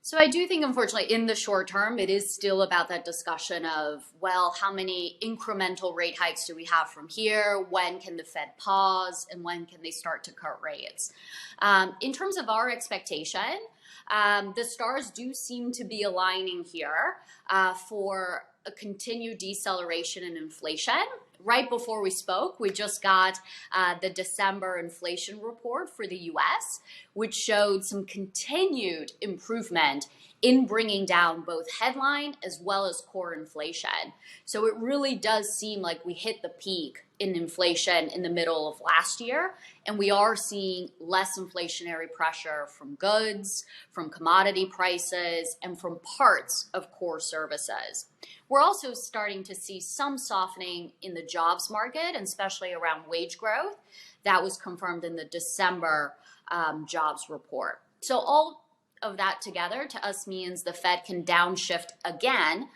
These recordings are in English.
So I do think, unfortunately, in the short term, it is still about that discussion of, well, how many incremental rate hikes do we have from here? When can the Fed pause? And when can they start to cut rates? In terms of our expectation, the stars do seem to be aligning here for a continued deceleration in inflation. Right before we spoke, we just got the December inflation report for the US, which showed some continued improvement in bringing down both headline as well as core inflation. So it really does seem like we hit the peak in inflation in the middle of last year, and we are seeing less inflationary pressure from goods, from commodity prices, and from parts of core services. We're also starting to see some softening in the jobs market, and especially around wage growth. That was confirmed in the December jobs report. So all of that together to us means the Fed can downshift again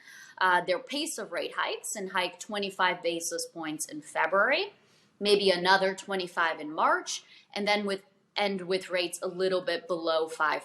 their pace of rate hikes and hike 25 basis points in February, maybe another 25 in March, and then end with rates a little bit below 5%.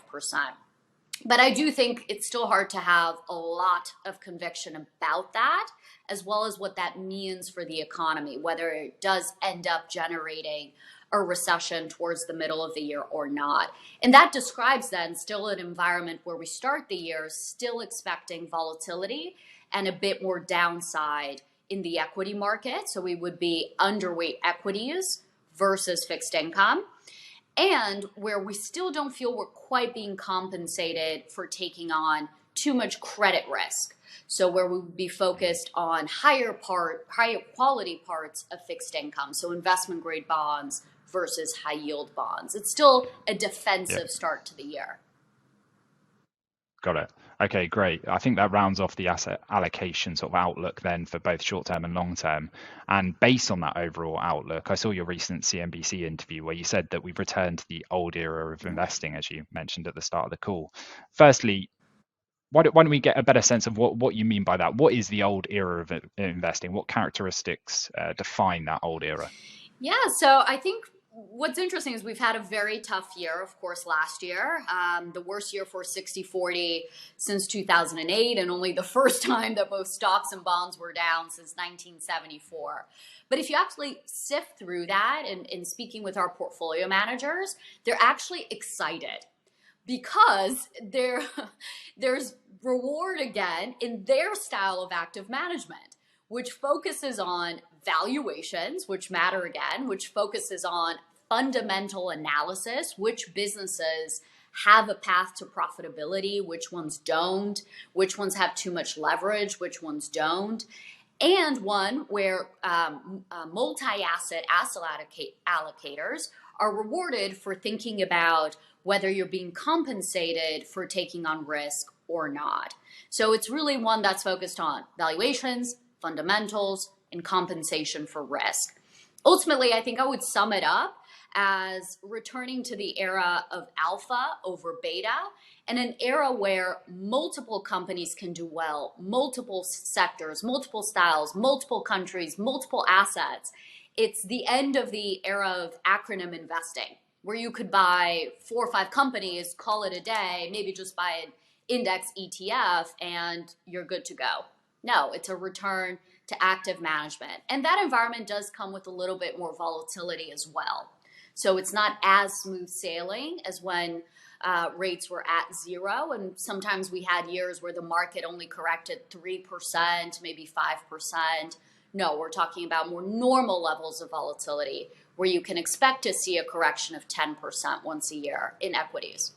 But I do think it's still hard to have a lot of conviction about that, as well as what that means for the economy, whether it does end up generating a recession towards the middle of the year or not. And that describes then still an environment where we start the year still expecting volatility and a bit more downside in the equity market. So we would be underweight equities versus fixed income, and where we still don't feel we're quite being compensated for taking on too much credit risk. So where we would be focused on higher quality parts of fixed income, so investment grade bonds versus high yield bonds. It's still a defensive start to the year. Got it. Okay, great. I think that rounds off the asset allocation sort of outlook then for both short term and long term. And based on that overall outlook, I saw your recent CNBC interview where you said that we've returned to the old era of investing, as you mentioned at the start of the call. Firstly, why don't we get a better sense of what you mean by that? What is the old era of investing? What characteristics define that old era? Yeah, so I think what's interesting is we've had a very tough year, of course, last year, the worst year for 60-40 since 2008, and only the first time that both stocks and bonds were down since 1974. But if you actually sift through that and speaking with our portfolio managers, they're actually excited because there's reward again in their style of active management, which focuses on valuations, which matter again, which focuses on fundamental analysis, which businesses have a path to profitability, which ones don't, which ones have too much leverage, which ones don't, and one where multi-asset allocators are rewarded for thinking about whether you're being compensated for taking on risk or not. So it's really one that's focused on valuations, fundamentals, and compensation for risk. Ultimately, I think I would sum it up as returning to the era of alpha over beta, and an era where multiple companies can do well, multiple sectors, multiple styles, multiple countries, multiple assets. It's the end of the era of acronym investing, where you could buy 4 or 5 companies, call it a day, maybe just buy an index ETF, and you're good to go. No, it's a return to active management. And that environment does come with a little bit more volatility as well. So it's not as smooth sailing as when rates were at 0. And sometimes we had years where the market only corrected 3%, maybe 5%. No, we're talking about more normal levels of volatility where you can expect to see a correction of 10% once a year in equities.